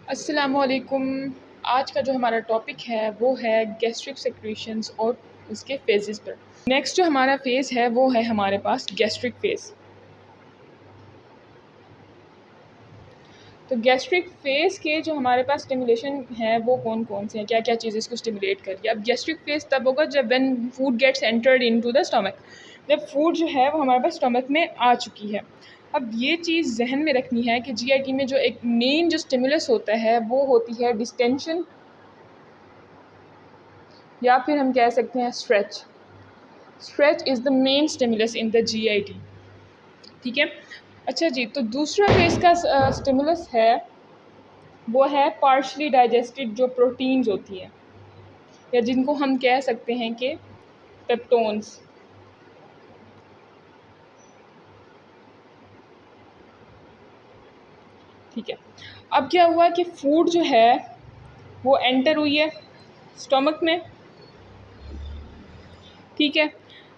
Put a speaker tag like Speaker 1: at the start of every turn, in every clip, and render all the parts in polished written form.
Speaker 1: अस्सलामुअलैकुम। आज का जो हमारा टॉपिक है वो है गैस्ट्रिक सेक्रेशंस और उसके फेजेस पर। नेक्स्ट जो हमारा फेज़ है वो है हमारे पास गैस्ट्रिक फेज़। तो गैस्ट्रिक फेज़ के जो हमारे पास स्टिमुलेशन है वो कौन कौन से हैं, क्या क्या चीज़ें इसको स्टिमुलेट करिए। अब गैस्ट्रिक फेज़ तब होगा जब when food gets entered into the stomach, जब फूड जो है वो हमारे पास स्टमक में आ चुकी है। अब ये चीज़ जहन में रखनी है कि जीआईटी में जो एक मेन जो स्टिमुलस होता है वो होती है डिस्टेंशन, या फिर हम कह सकते हैं stretch. Stretch is the main stimulus in the GIT. ठीक है। अच्छा जी, तो दूसरा जो इसका स्टिमुलस है वो है पार्शली डाइजेस्टेड जो प्रोटीन्स होती हैं, या जिनको हम कह सकते हैं कि पेप्टोन्स। ठीक है। अब क्या हुआ कि फूड जो है वो एंटर हुई है स्टमक में। ठीक है।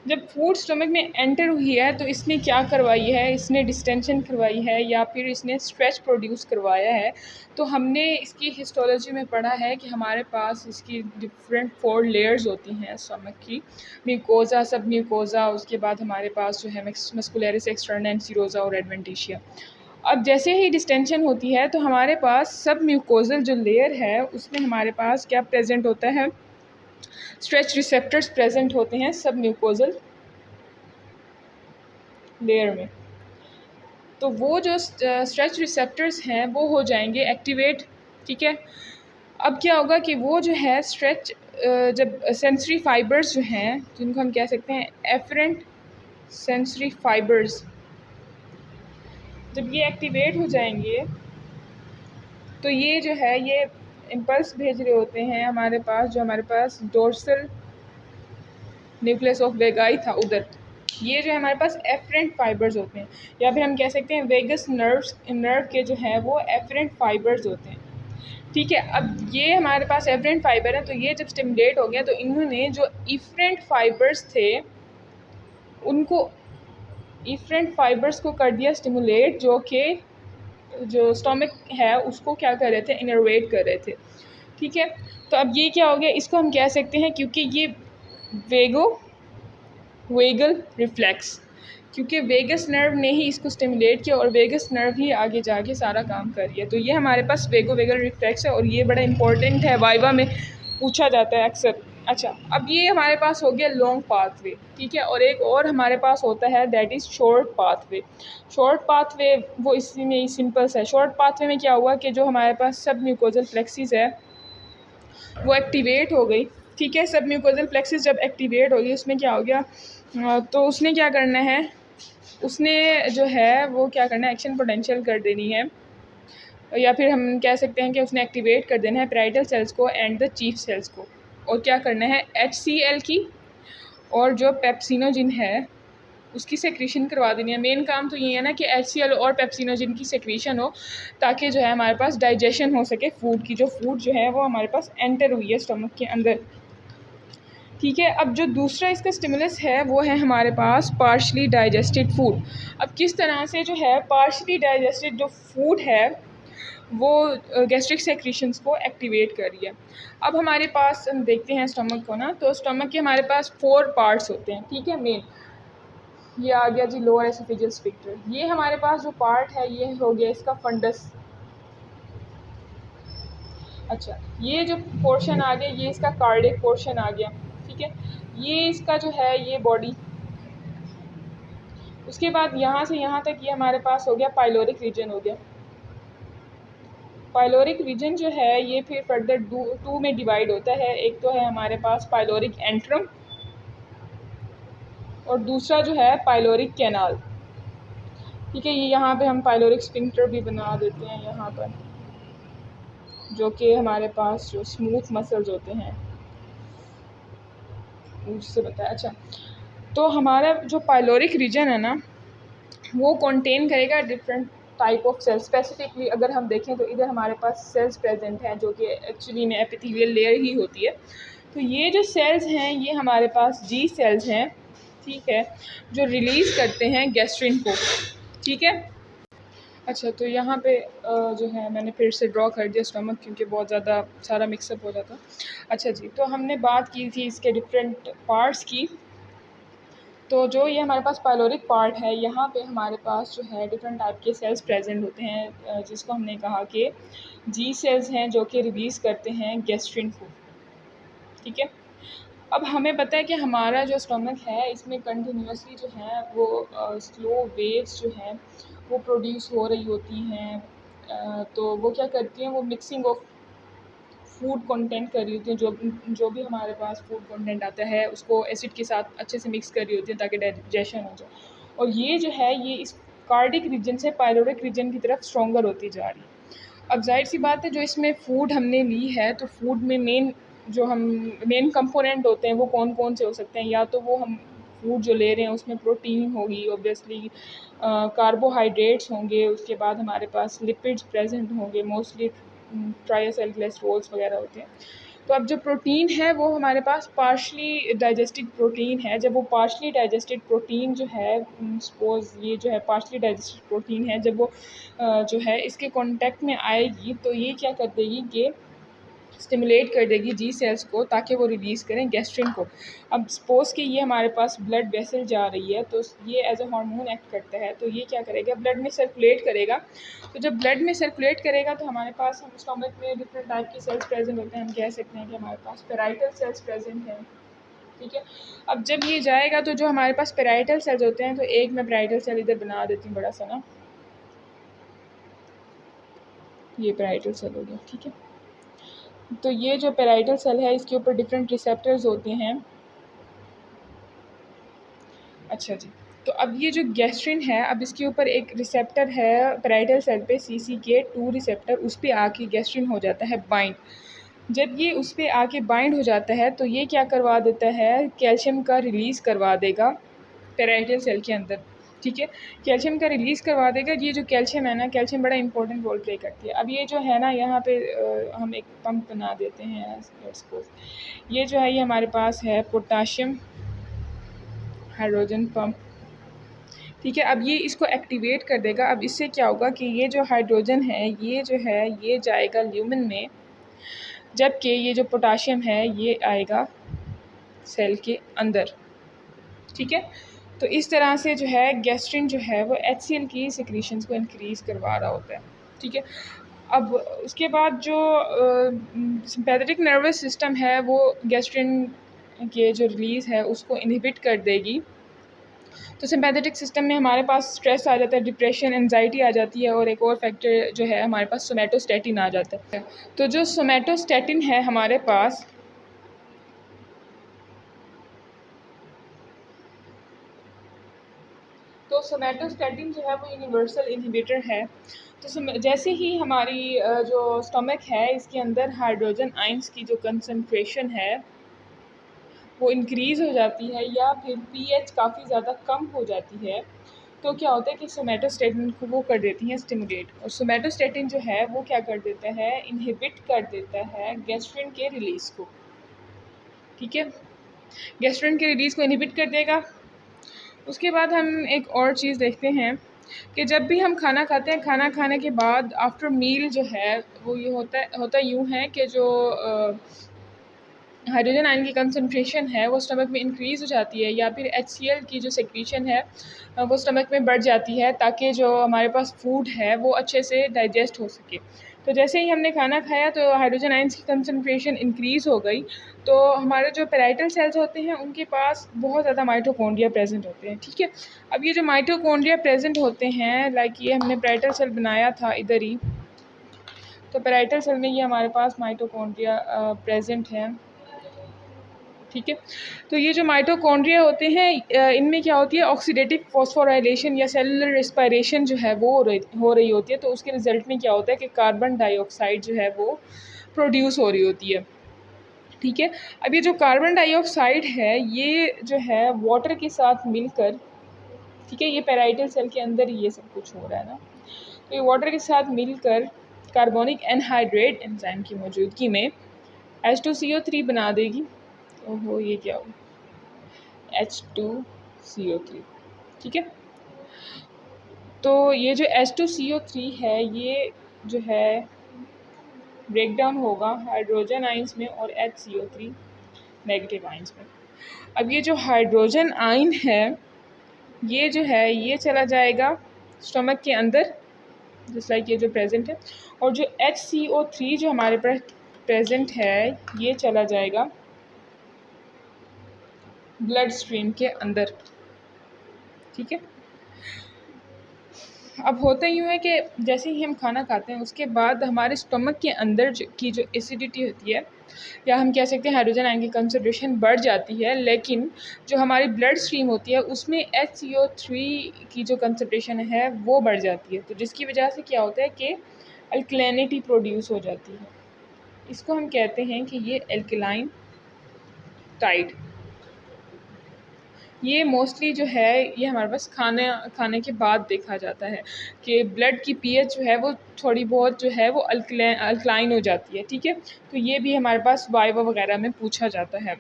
Speaker 1: जब फूड स्टमक में एंटर हुई है तो इसने क्या करवाई है, इसने डिस्टेंशन करवाई है या फिर इसने स्ट्रेच प्रोड्यूस करवाया है। तो हमने इसकी हिस्टोलॉजी में पढ़ा है कि हमारे पास इसकी डिफरेंट 4 लेयर्स होती हैं स्टमक की। म्यूकोजा, सब म्यूकोजा, उसके बाद हमारे पास जो है मस्कुलरिस एक्सटर्ना एंड सीरोजा और एडवेंटिशिया। अब जैसे ही डिस्टेंशन होती है तो हमारे पास सब म्यूकोजल जो लेयर है उसमें हमारे पास क्या प्रेजेंट होता है, स्ट्रेच रिसेप्टर्स प्रेजेंट होते हैं सब म्यूकोजल लेयर में। तो वो जो स्ट्रेच रिसेप्टर्स हैं वो हो जाएंगे एक्टिवेट। ठीक है। अब क्या होगा कि वो जो है स्ट्रेच, जब सेंसरी फाइबर्स जो हैं जिनको हम कह सकते हैं एफरेंट सेंसरी फाइबर्स, जब ये एक्टिवेट हो जाएंगे तो ये जो है ये इम्पल्स भेज रहे होते हैं हमारे पास, जो हमारे पास डोर्सल न्यूक्लियस ऑफ वेगाई था उधर। ये जो है हमारे पास एफरेंट फाइबर्स होते हैं, या फिर हम कह सकते हैं वेगस नर्व के जो हैं वो एफरेंट फाइबर्स होते हैं। ठीक है। अब ये हमारे पास एफरेंट फाइबर है, तो ये जब स्टिमुलेट हो गया तो इन्होंने जो इफरेंट फाइबर्स थे उनको, इफरेंट फाइबर्स को कर दिया स्टिमुलेट, जो कि जो स्टोमिक है उसको क्या कर रहे थे, इनर्वेट कर रहे थे। ठीक है। तो अब ये क्या हो गया, इसको हम कह सकते हैं क्योंकि ये वेगल रिफ्लेक्स, क्योंकि वेगस नर्व ने ही इसको स्टिमुलेट किया और वेगस नर्व ही आगे जाके सारा काम कर रही है। तो ये हमारे पास वेगल रिफ्लेक्स है और ये बड़ा इंपॉर्टेंट है, वाइवा में पूछा जाता है अक्सर। अच्छा, अब ये हमारे पास हो गया लॉन्ग पाथवे। ठीक है। और एक और हमारे पास होता है that is short pathway. Short pathway वो इसी में ही सिंपल सा है। शॉर्ट पाथवे में क्या हुआ कि जो हमारे पास सब म्यूकोजल फ्लेक्सिस है वो एक्टिवेट हो गई। ठीक है। सब म्यूकोजल प्लेक्सिस जब एक्टिवेट हो गई उसमें क्या हो गया, तो उसने क्या करना है, उसने जो है वो क्या करना है, एक्शन पोटेंशियल कर देनी है, या फिर हम कह सकते हैं कि उसने एक्टिवेट कर देना है पैराइटल सेल्स को एंड द चीफ सेल्स को। और क्या करना है, HCl की और जो पेप्सिनोजिन है उसकी सेक्रीशन करवा देनी है। मेन काम तो ये है ना कि HCl और पेप्सिनोजिन की सेक्रीशन हो, ताकि जो है हमारे पास डाइजेशन हो सके फूड की, जो फूड जो है वो हमारे पास एंटर हुई है स्टमक के अंदर। ठीक है। अब जो दूसरा इसका स्टिमुलस है वो है हमारे पास पार्शली डाइजेस्टेड फूड। अब किस तरह से जो है पार्शली डाइजेस्टेड जो फूड है वो गैस्ट्रिक सेक्रीशंस को एक्टिवेट कर रही है। अब हमारे पास हम देखते हैं स्टमक को ना, तो स्टमक के हमारे पास 4 पार्ट्स होते हैं। ठीक है। मेन ये आ गया जी लोअर एसोफेजियल स्फिंक्टर। ये हमारे पास जो पार्ट है ये हो गया इसका फंडस। अच्छा, ये जो पोर्शन आ गया ये इसका कार्डिक पोर्शन आ गया। ठीक है। ये इसका जो है ये बॉडी। उसके बाद यहाँ से यहाँ तक ये हमारे पास हो गया पाइलोरिक रीजन हो गया। पाइलोरिक रीजन जो है ये फिर फर्दर टू में डिवाइड होता है। एक तो है हमारे पास पाइलोरिक एंट्रम और दूसरा जो है पाइलोरिक कैनाल। ठीक है। ये यहाँ पे हम पाइलोरिक स्फिंक्टर भी बना देते हैं यहाँ पर, जो कि हमारे पास जो स्मूथ मसल्स होते हैं उससे बताया। अच्छा, तो हमारा जो पाइलोरिक रीजन है ना वो कंटेन करेगा different type of cells. Specifically अगर हम देखें तो इधर हमारे पास सेल्स प्रेजेंट हैं जो कि एक्चुअली में एपिथेलियल लेयर ही होती है। तो ये जो सेल्स हैं ये हमारे पास जी सेल्स हैं। ठीक है। जो रिलीज़ करते हैं गैस्ट्रिन को। ठीक है। अच्छा, तो यहाँ पे जो है मैंने फिर से ड्रॉ कर दिया स्टमक, क्योंकि बहुत ज़्यादा सारा मिक्सअप हो जाता। अच्छा जी, तो हमने बात की थी इसके डिफरेंट पार्ट्स की। तो जो ये हमारे पास पाइलोरिक पार्ट है, यहाँ पे हमारे पास जो है डिफरेंट टाइप के सेल्स प्रेजेंट होते हैं, जिसको हमने कहा कि जी सेल्स हैं, जो कि रिलीज़ करते हैं गैस्ट्रिन को। ठीक है। अब हमें पता है कि हमारा जो स्टमक है, इसमें कंटिन्यूसली जो है वो स्लो वेव्स जो हैं वो प्रोड्यूस हो रही होती हैं। तो वो क्या करती हैं, वो मिक्सिंग ऑफ फूड कंटेंट कर रही होती हैं, जो भी हमारे पास फूड कंटेंट आता है उसको एसिड के साथ अच्छे से मिक्स कर रही होती हैं ताकि डाइजेशन हो जाए। और ये जो है ये इस कार्डिक रीजन से पाइलोरिक रीजन की तरफ स्ट्रॉन्गर होती जा रही है। अब जाहिर सी बात है, जो इसमें फ़ूड हमने ली है, तो फूड में जो हम मेन कंपोनेंट होते हैं वो कौन कौन से हो सकते हैं। या तो वो हम फूड जो ले रहे हैं उसमें प्रोटीन होगी ऑब्वियसली, कार्बोहाइड्रेट्स होंगे, उसके बाद हमारे पास लिपिड्स प्रेजेंट होंगे, मोस्टली ट्राइएसिलग्लिसरोल्स वगैरह होते हैं। तो अब जो प्रोटीन है वो हमारे पास पार्शली डाइजेस्टेड प्रोटीन है। जब वो पार्शली डाइजेस्टेड प्रोटीन जो है, सपोज़ ये जो है पार्शली डाइजेस्टेड प्रोटीन है, जब वो जो है इसके कांटेक्ट में आएगी तो ये क्या कर देगी कि स्टिमुलेट कर देगी जी सेल्स को, ताकि वो रिलीज़ करें गैस्ट्रिन को। अब सपोज़ कि ये हमारे पास ब्लड वेसल जा रही है, तो ये एज अ हार्मोन एक्ट करता है, तो ये क्या करेगा, ब्लड में सर्कुलेट करेगा। तो जब ब्लड में सर्कुलेट करेगा तो हमारे पास हम स्टमक में डिफरेंट टाइप के सेल्स प्रेजेंट होते हैं। हम कह सकते हैं कि हमारे पास पेराइटल सेल्स प्रेजेंट हैं। ठीक है। अब जब ये जाएगा तो जो हमारे पास पेराइटल सेल्स होते हैं, तो एक मैं पेराइटल सेल इधर बना देती हूँ बड़ा सा ना, ये पेराइटल सेल हो गया। ठीक है। तो ये जो पेराइटल सेल है इसके ऊपर डिफरेंट रिसेप्टर्स होते हैं। अच्छा जी, तो अब ये जो गैस्ट्रिन है, अब इसके ऊपर एक रिसेप्टर है पेराइटल सेल पे, CCK2 रिसेप्टर, उस पे आके गैस्ट्रिन हो जाता है बाइंड। जब ये उस पे आके बाइंड हो जाता है तो ये क्या करवा देता है, कैल्शियम का रिलीज़ करवा देगा पेराइटल सेल के अंदर। ठीक है। कैल्शियम का रिलीज़ करवा देगा। ये जो कैल्शियम है ना, कैल्शियम बड़ा इंपॉर्टेंट रोल प्ले करती है। अब ये जो है ना, यहाँ पे हम एक पंप बना देते हैं, लेट्स सपोज ये जो है ये हमारे पास है पोटाशियम हाइड्रोजन पंप। ठीक है। अब ये इसको एक्टिवेट कर देगा। अब इससे क्या होगा कि ये जो हाइड्रोजन है ये जो है ये जाएगा ल्यूमेन में, जबकि ये जो पोटाशियम है ये आएगा सेल के अंदर। ठीक है। तो इस तरह से जो है गैस्ट्रिन जो है वो HCl की सिक्रीशंस को इंक्रीज़ करवा रहा होता है। ठीक है। अब उसके बाद जो सिंपैथेटिक नर्वस सिस्टम है वो गैस्ट्रिन के जो रिलीज़ है उसको इनहिबिट कर देगी। तो सिंपैथेटिक सिस्टम में हमारे पास स्ट्रेस आ जाता है, डिप्रेशन, एंजाइटी आ जाती है, और एक और फैक्टर जो है हमारे पास सोमैटोस्टैटिन आ जाता है। तो जो सोमैटोस्टैटिन है हमारे पास, तो सोमैटोस्टैटिन जो है वो यूनिवर्सल इनहिबिटर है। तो जैसे ही हमारी जो स्टमक है इसके अंदर हाइड्रोजन आइंस की जो कंसंट्रेशन है वो इंक्रीज़ हो जाती है, या फिर pH काफ़ी ज़्यादा कम हो जाती है, तो क्या होता है कि सोमैटोस्टैटिन को वो कर देती हैं स्टिमुलेट। और सोमैटोस्टैटिन जो है वो क्या कर देता है, इनहिबिट कर देता है गैस्ट्रिन के रिलीज़ को। ठीक है। गैस्ट्रिन के रिलीज़ को इनहिबिट कर देगा। उसके बाद हम एक और चीज़ देखते हैं कि जब भी हम खाना खाते हैं, खाना खाने के बाद आफ्टर मील जो है वो ये होता यूँ है कि जो हाइड्रोजन आयन की कंसंट्रेशन है वो स्टमक में इंक्रीज़ हो जाती है, या फिर HCl की जो सेक्रीशन है वो स्टमक में बढ़ जाती है, ताकि जो हमारे पास फूड है वो अच्छे से डाइजेस्ट हो सके। तो जैसे ही हमने खाना खाया तो हाइड्रोजन आयन्स की कंसंट्रेशन इंक्रीज़ हो गई। तो हमारे जो पेराइटल सेल्स होते हैं उनके पास बहुत ज़्यादा माइटोकॉन्ड्रिया प्रेजेंट होते हैं। ठीक है। अब ये जो माइटोकॉन्ड्रिया प्रेजेंट होते हैं, लाइक ये हमने पेराइटल सेल बनाया था इधर ही, तो पेराइटल सेल में ये हमारे पास माइटोकॉन्ड्रिया प्रेजेंट हैं। ठीक है। तो ये जो माइटोकॉन्ड्रिया होते हैं इनमें क्या होती है, ऑक्सीडेटिव फॉस्फोराइलेशन या सेलुलर रेस्पिरेशन जो है वो हो रही होती है। तो उसके रिजल्ट में क्या होता है कि कार्बन डाइऑक्साइड जो है वो प्रोड्यूस हो रही होती है। ठीक है। अब ये जो कार्बन डाइऑक्साइड है ये जो है वाटर के साथ मिलकर, ठीक है, ये पेराइटल सेल के अंदर ही ये सब कुछ हो रहा है ना, तो ये वाटर के साथ मिलकर कार्बोनिक एनहाइड्रेट एंजाइम की मौजूदगी में H2CO3 बना देगी। ओहो, ये क्या हो, H2CO3। ठीक है। तो ये जो H2CO3 है ये जो है ब्रेक डाउन होगा हाइड्रोजन आइंस में और HCO3 नेगेटिव आइंस में। अब ये जो हाइड्रोजन आइन है ये जो है ये चला जाएगा स्टमक के अंदर, जस्ट लाइक ये जो प्रेजेंट है, और जो HCO3 जो हमारे पास प्रेजेंट है ये चला जाएगा ब्लड स्ट्रीम के अंदर। ठीक है। अब होता यूँ है कि जैसे ही हम खाना खाते हैं उसके बाद हमारे स्टमक के अंदर की जो एसिडिटी होती है, या हम कह सकते हैं हाइड्रोजन आयन की कंसंट्रेशन बढ़ जाती है, लेकिन जो हमारी ब्लड स्ट्रीम होती है उसमें HCO3 की जो कंसंट्रेशन है वो बढ़ जाती है। तो जिसकी वजह से क्या होता है कि अल्कलैनिटी प्रोड्यूस हो जाती है। इसको हम कहते हैं कि ये एल्कलाइन टाइड। ये मोस्टली जो है ये हमारे पास खाने के बाद देखा जाता है कि ब्लड की पीएच जो है वो थोड़ी बहुत जो है वो अल्कलाइन हो जाती है। ठीक है। तो ये भी हमारे पास वाइवा वगैरह में पूछा जाता है।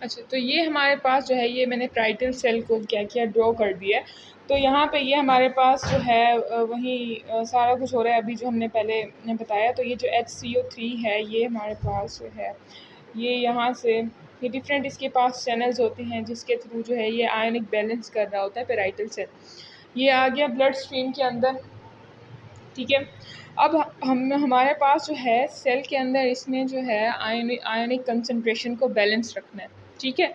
Speaker 1: अच्छा, तो ये हमारे पास जो है ये मैंने पाराइटल सेल को क्या किया, ड्रॉ कर दिया। तो यहाँ पे ये हमारे पास जो है वही सारा कुछ हो रहा है अभी जो हमने पहले बताया। तो ये जो HCO3 है ये हमारे पास जो है ये यहाँ से ये डिफरेंट इसके पास चैनल्स होते हैं जिसके थ्रू जो है ये आयनिक बैलेंस कर रहा होता है पेराइटल सेल। ये आ गया ब्लड स्ट्रीम के अंदर। ठीक है। अब हम हमारे पास जो है सेल के अंदर इसमें जो है आयनिक कंसंट्रेशन को बैलेंस रखना है। ठीक है।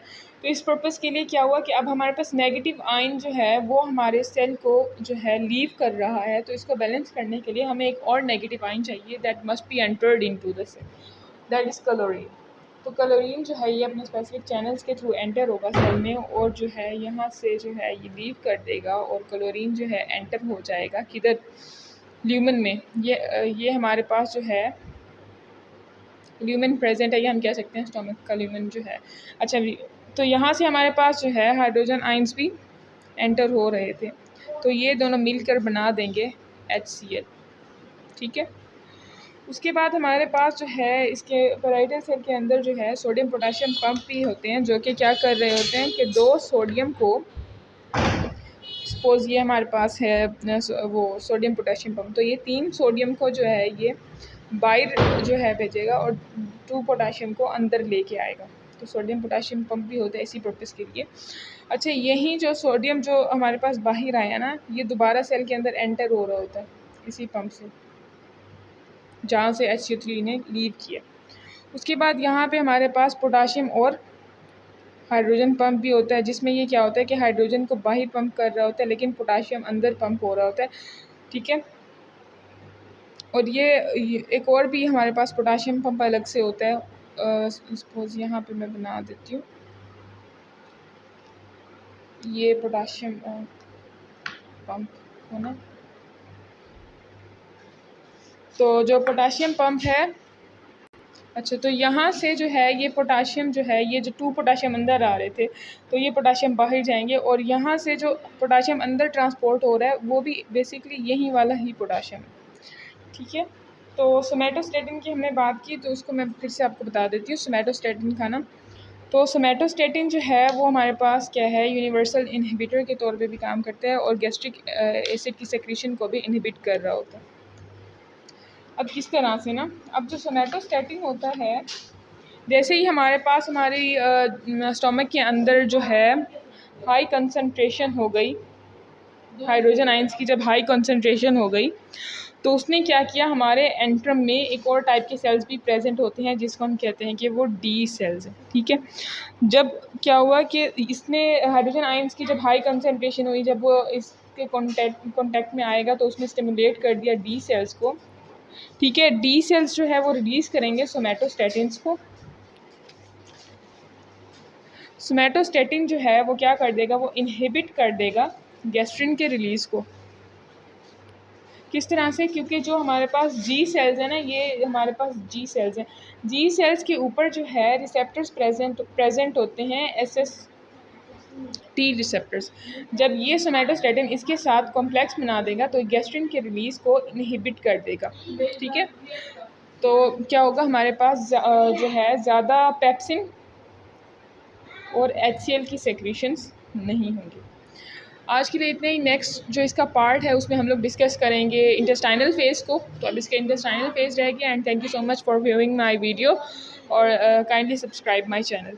Speaker 1: तो इस पर्पज़ के लिए क्या हुआ कि अब हमारे पास नेगेटिव आयन जो है वो हमारे सेल को जो है लीव कर रहा है। तो इसको बैलेंस करने के लिए हमें एक और नेगेटिव आयन चाहिए that must be entered into the cell, that is chlorine. तो क्लोरीन जो है ये अपने स्पेसिफिक चैनल्स के थ्रू एंटर होगा सेल में और जो है यहाँ से जो है ये लीव कर देगा और क्लोरीन जो है एंटर हो जाएगा किधर, ल्यूमन में। ये हमारे पास जो है ल्यूमन प्रेजेंट है, ये हम कह सकते हैं स्टमक का ल्यूमन जो है। अच्छा, तो यहाँ से हमारे पास जो है हाइड्रोजन आइंस भी एंटर हो रहे थे। तो ये दोनों मिलकर बना देंगे HCl। ठीक है। उसके बाद हमारे पास जो है इसके पेराइटल सेल के अंदर जो है सोडियम पोटाशियम पंप भी होते हैं जो कि क्या कर रहे होते हैं कि दो सोडियम को, सपोज़ ये हमारे पास है वो सोडियम पोटेशियम पंप, तो ये 3 सोडियम को जो है ये बाहर जो है भेजेगा और 2 पोटाशियम को अंदर लेके आएगा। तो सोडियम पोटाशियम पंप भी होता है इसी पर्पज़ के लिए। अच्छा, यही जो सोडियम जो हमारे पास बाहर आया ना ये दोबारा सेल के अंदर एंटर हो रहा होता है इसी पंप से जहाँ से HCO3 ने लीव किया। उसके बाद यहाँ पे हमारे पास पोटाशियम और हाइड्रोजन पंप भी होता है जिसमें ये क्या होता है कि हाइड्रोजन को बाहर पंप कर रहा होता है लेकिन पोटाशियम अंदर पंप हो रहा होता है। ठीक है। और ये एक और भी हमारे पास पोटाशियम पंप अलग से होता है। सपोज यहाँ पे मैं बना देती हूँ, ये पोटाशियम पंप है ना। तो जो पोटाशियम पंप है, अच्छा, तो यहाँ से जो है ये पोटाशियम जो है ये जो 2 पोटाशियम अंदर आ रहे थे तो ये पोटाशियम बाहर जाएंगे और यहाँ से जो पोटाशियम अंदर ट्रांसपोर्ट हो रहा है वो भी बेसिकली यही वाला ही पोटाशियम है। ठीक है। तो सोमैटोस्टेटिन की हमने बात की तो उसको मैं फिर से आपको बता देती हूँ सोमैटोस्टेटिन का ना। तो सोमैटोस्टेटिन जो है वो हमारे पास क्या है, यूनिवर्सल इनहिबिटर के तौर पे भी काम करता है और गैस्ट्रिक एसिड की सेक्रेशन को भी इनहिबिट कर रहा होता है। अब किस तरह से ना, अब जो सोमैटोस्टेटिन होता है जैसे ही हमारे पास हमारी स्टमक के अंदर जो है हाई कंसंट्रेशन हो गई, हाइड्रोजन आइंस की जब हाई कंसंट्रेशन हो गई तो उसने क्या किया, हमारे एंट्रम में एक और टाइप के सेल्स भी प्रेजेंट होते हैं जिसको हम कहते हैं कि वो डी सेल्स हैं। ठीक है। जब क्या हुआ कि इसने हाइड्रोजन आइंस की जब हाई कंसंट्रेशन हुई, जब वो इसके कॉन्टैक्ट में आएगा तो उसने स्टिमुलेट कर दिया डी सेल्स को। ठीक है। डी सेल्स जो है वो रिलीज़ करेंगे सोमैटोस्टेटिन्स को। सोमैटोस्टेटिन जो है वो क्या कर देगा, वो इनहिबिट कर देगा गैस्ट्रिन के रिलीज़ को। किस तरह से, क्योंकि जो हमारे पास जी सेल्स हैं ना, ये हमारे पास जी सेल्स हैं, जी सेल्स के ऊपर जो है रिसेप्टर्स प्रेजेंट होते हैं, SST रिसेप्टर्स। जब ये सोमैटोस्टेटिन इसके साथ कॉम्प्लेक्स बना देगा तो गैस्ट्रिन के रिलीज़ को इनहिबिट कर देगा। ठीक है। तो क्या होगा, हमारे पास जो है ज़्यादा पेप्सिन और HCl की सेक्रीशंस नहीं होंगी। आज के लिए इतना ही। नेक्स्ट जो इसका पार्ट है उसमें हम लोग डिस्कस करेंगे इंटेस्टाइनल फेज़ को। तो अब इसका इंटेस्टाइनल फेज़ रह गया। And thank you so much for viewing my video और काइंडली सब्सक्राइब माई चैनल।